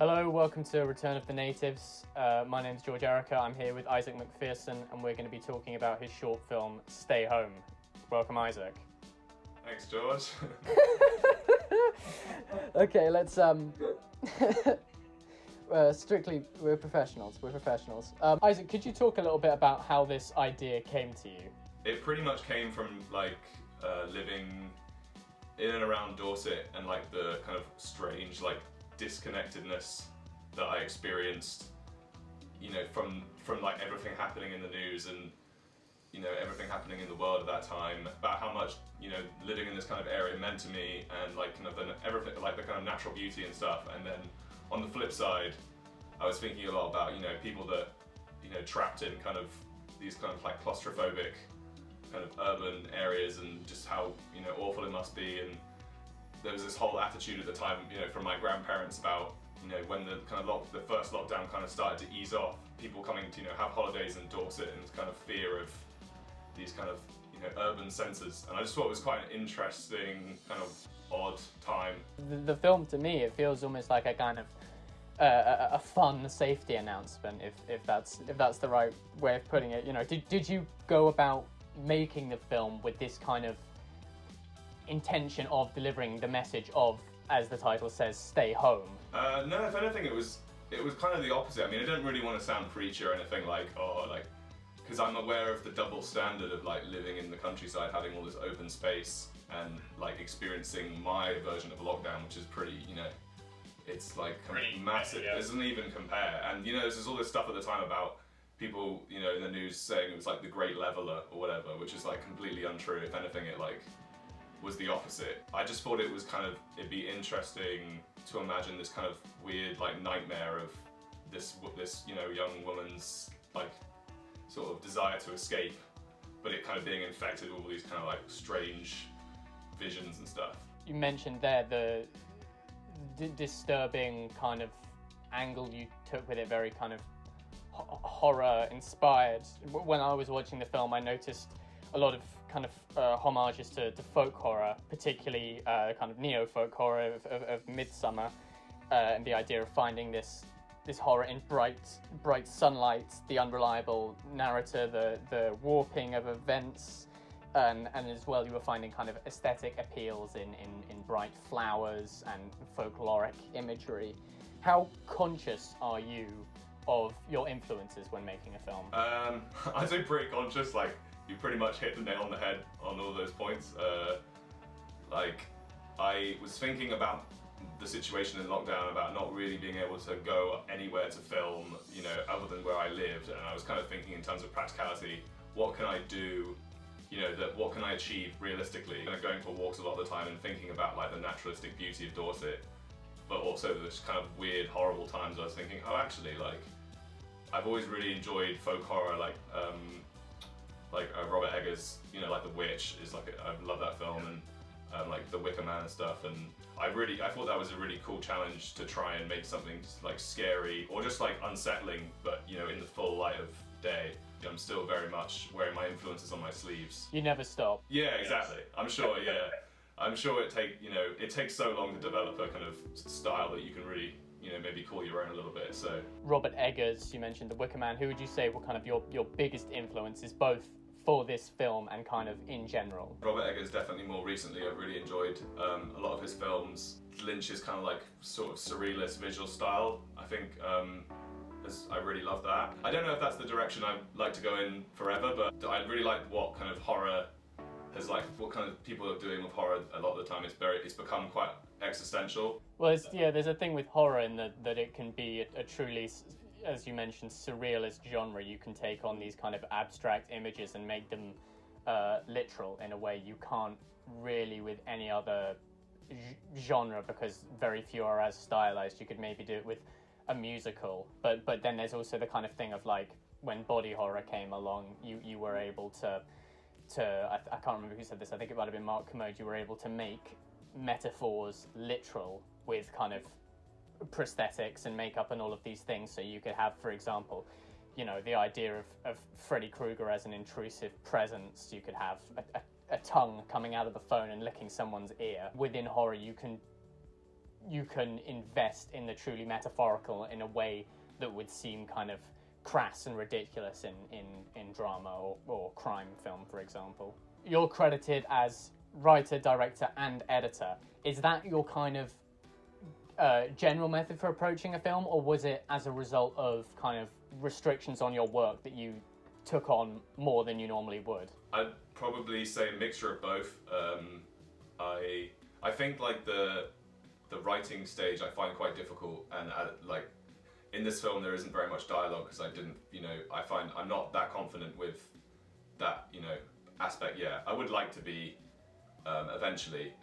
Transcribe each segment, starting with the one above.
Hello, welcome to Return of the Natives. My name's George Erica. I'm here with Isaac Macpherson, and we're going to be talking about his short film, Stay Home. Welcome, Isaac. Thanks, George. Okay, let's strictly, we're professionals. Isaac, could you talk a little bit about how this idea came to you? It pretty much came from living in and around Dorset and the kind of strange disconnectedness that I experienced, from everything happening in the news and everything happening in the world at that time, about how much living in this kind of area meant to me, and everything, the kind of natural beauty and stuff. And then on the flip side, I was thinking a lot about people that trapped in kind of these kind of claustrophobic kind of urban areas, and just how awful it must be. And there was this whole attitude at the time from my grandparents about when the kind of the first lockdown kind of started to ease off, people coming to have holidays in Dorset, and kind of fear of these kind of urban centres. And I just thought it was quite an interesting kind of odd time. The film, to me, it feels almost like a kind of a fun safety announcement, if that's the right way of putting it. Did you go about making the film with this kind of intention of delivering the message of, as the title says, stay home? No, if anything, it was kind of the opposite. I mean, I don't really want to sound preachy or anything, because I'm aware of the double standard of living in the countryside, having all this open space, and experiencing my version of a lockdown, which is pretty, it's pretty massive. Yeah. It doesn't even compare. And there's all this stuff at the time about people, in the news saying it was the Great Leveler or whatever, which is completely untrue. If anything, it was the opposite. I just thought it'd be interesting to imagine this kind of weird nightmare of this young woman's sort of desire to escape, but it kind of being infected with all these kind of strange visions and stuff. You mentioned there the disturbing kind of angle you took with it, very kind of horror inspired. When I was watching the film, I noticed a lot of kind of homages to folk horror, particularly kind of neo-folk horror of Midsummer, and the idea of finding this horror in bright sunlight, the unreliable narrator, the warping of events, and as well you were finding kind of aesthetic appeals in bright flowers and folkloric imagery. How conscious are you of your influences when making a film? I'd say pretty conscious. You pretty much hit the nail on the head on all those points. I was thinking about the situation in lockdown, about not really being able to go anywhere to film, other than where I lived, and I was kind of thinking in terms of practicality, what can I do, what can I achieve realistically? And going for walks a lot of the time and thinking about the naturalistic beauty of Dorset, but also this kind of weird, horrible times. I was thinking, oh, actually, I've always really enjoyed folk horror, Robert Eggers, The Witch is I love that film, and The Wicker Man and stuff, and I thought that was a really cool challenge to try and make something scary or just unsettling, but in the full light of day. I'm still very much wearing my influences on my sleeves. You never stop. Yeah, exactly. I'm sure. Yeah, I'm sure it takes so long to develop a kind of style that you can really maybe call your own a little bit. So Robert Eggers, you mentioned The Wicker Man. Who would you say were kind of your biggest influences, both for this film and kind of in general? Robert Eggers definitely more recently. I've really enjoyed a lot of his films. Lynch's kind of sort of surrealist visual style, I think, I really love that. I don't know if that's the direction I'd like to go in forever, but I really like what kind of horror has what kind of people are doing with horror a lot of the time. It's become quite existential. Well, there's a thing with horror in that it can be a truly, as you mentioned, surrealist genre. You can take on these kind of abstract images and make them literal in a way you can't really with any other genre, because very few are as stylized. You could maybe do it with a musical, but then there's also the kind of thing of when body horror came along, you were able to I can't remember who said this, I think it might have been Mark Kermode, you were able to make metaphors literal with kind of prosthetics and makeup and all of these things. So you could have, for example, the idea of Freddy Krueger as an intrusive presence. You could have a tongue coming out of the phone and licking someone's ear. Within horror, you can you can invest in the truly metaphorical in a way that would seem kind of crass and ridiculous in drama or crime film, for example. You're credited as writer, director, and editor. Is that your kind of general method for approaching a film, or was it as a result of kind of restrictions on your work that you took on more than you normally would? I'd probably say a mixture of both. I think like the writing stage I find quite difficult, and like in this film there isn't very much dialogue because I didn't, I find I'm not that confident with that, aspect yet. I would like to be eventually,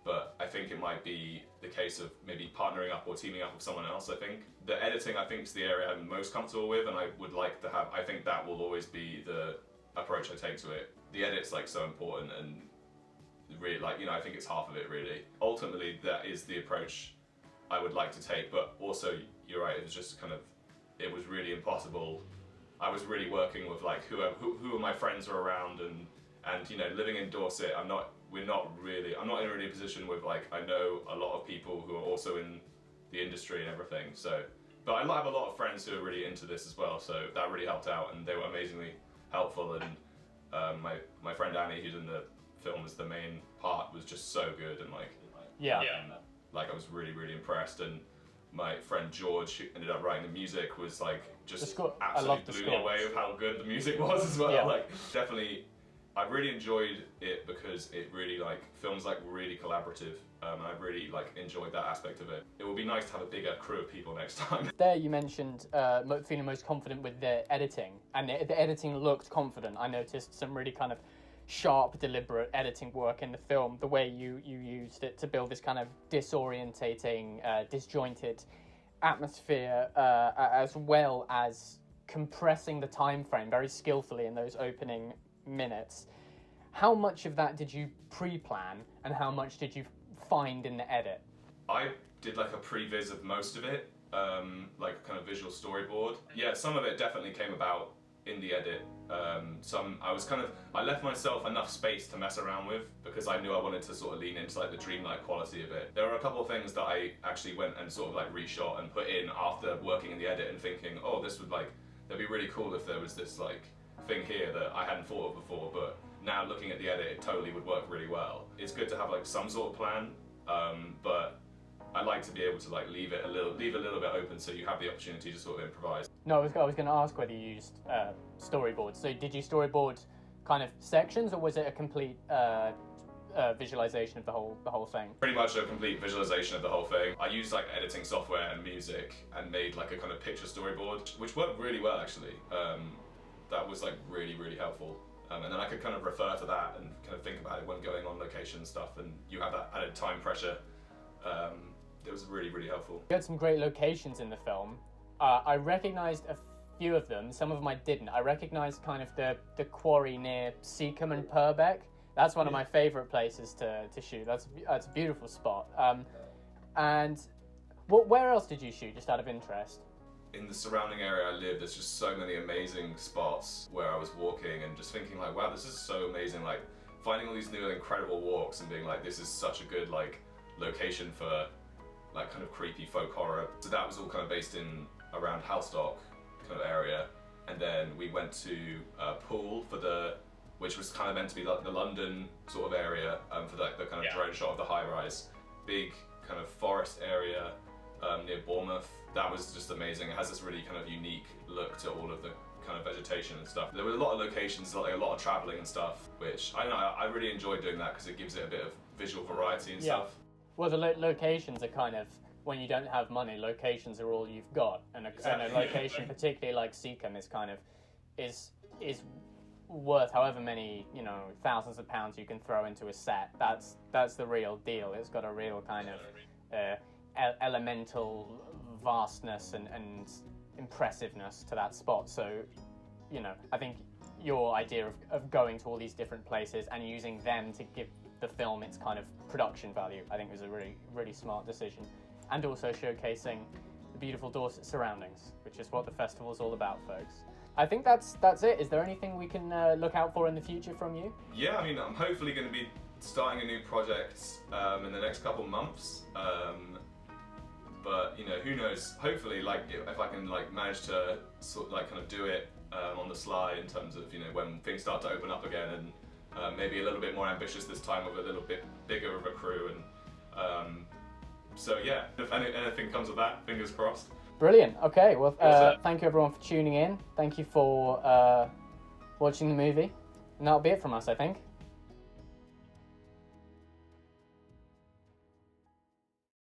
but I think it might be the case of maybe partnering up or teaming up with someone else. I think the editing, I think, is the area I'm most comfortable with, and I would like to have, I think that will always be the approach I take to it. The edit's like so important, and really, like, I think it's half of it really. Ultimately, that is the approach I would like to take, but also, you're right, it was just kind of, it was really impossible. I was really working with like who of my friends are around, and living in Dorset, I'm not in a really position with, like, I know a lot of people who are also in the industry and everything, so, but I have a lot of friends who are really into this as well, so that really helped out, and they were amazingly helpful, and my friend Annie, who's in the film as the main part, was just so good, and like I was really, really impressed, and my friend George, who ended up writing the music, was like just absolutely blew me away with how good the music was as well. Yeah. Like, definitely, I really enjoyed it because it really, like, film's like really collaborative. I really like enjoyed that aspect of it. It would be nice to have a bigger crew of people next time. There you mentioned feeling most confident with the editing, and the editing looked confident. I noticed some really kind of sharp, deliberate editing work in the film, the way you used it to build this kind of disorientating, disjointed atmosphere, as well as compressing the time frame very skillfully in those opening minutes. How much of that did you pre-plan, and how much did you find in the edit? I did like a previs of most of it, like a kind of visual storyboard. Yeah, some of it definitely came about in the edit. I left myself enough space to mess around with because I knew I wanted to sort of lean into like the dreamlike quality of it. There were a couple of things that I actually went and sort of like reshot and put in after working in the edit and thinking, oh, this would like, that'd be really cool if there was this like thing here that I hadn't thought of before, but now looking at the edit, it totally would work really well. It's good to have like some sort of plan, but I like to be able to like leave a little bit open so you have the opportunity to sort of improvise. No, I was going to ask whether you used storyboards. So did you storyboard kind of sections, or was it a complete visualization of the whole thing? Pretty much a complete visualization of the whole thing. I used like editing software and music and made like a kind of picture storyboard, which worked really well actually. That was like really, really helpful. And then I could kind of refer to that and kind of think about it when going on location and stuff, and you have that added time pressure. It was really, really helpful. You had some great locations in the film. I recognised a few of them, some of them I didn't. I recognised kind of the quarry near Seacombe and Purbeck. That's one of my favourite places to shoot. That's a beautiful spot. And where else did you shoot, just out of interest? In the surrounding area I live, there's just so many amazing spots where I was walking and just thinking like, wow, this is so amazing. Like, finding all these new incredible walks and being like, this is such a good like location for like kind of creepy folk horror. So that was all kind of based in around Halstock kind of area, and then we went to Poole which was kind of meant to be like the London sort of area for like the kind of drone shot of the high rise, big kind of forest area near Bournemouth. That was just amazing. It has this really kind of unique look to all of the kind of vegetation and stuff. There were a lot of locations, like a lot of travelling and stuff, which I don't know, I really enjoyed doing that because it gives it a bit of visual variety and stuff. Well, the locations are kind of, when you don't have money, locations are all you've got, and a location, particularly like Seacombe, is kind of is worth however many thousands of pounds you can throw into a set. That's the real deal. It's got a real kind of elemental vastness and impressiveness to that spot. So, I think your idea of going to all these different places and using them to give the film its kind of production value, I think was a really, really smart decision. And also showcasing the beautiful Dorset surroundings, which is what the festival's all about, folks. I think that's it. Is there anything we can look out for in the future from you? Yeah, I mean, I'm hopefully going to be starting a new project in the next couple months. But you know, who knows? Hopefully, like if I can like manage to sort of like kind of do it on the sly in terms of, you know, when things start to open up again, and maybe a little bit more ambitious this time with a little bit bigger of a crew, and so yeah, if anything comes of that, fingers crossed. Brilliant. Okay, well, thank you everyone for tuning in. Thank you for watching the movie, and that'll be it from us, I think.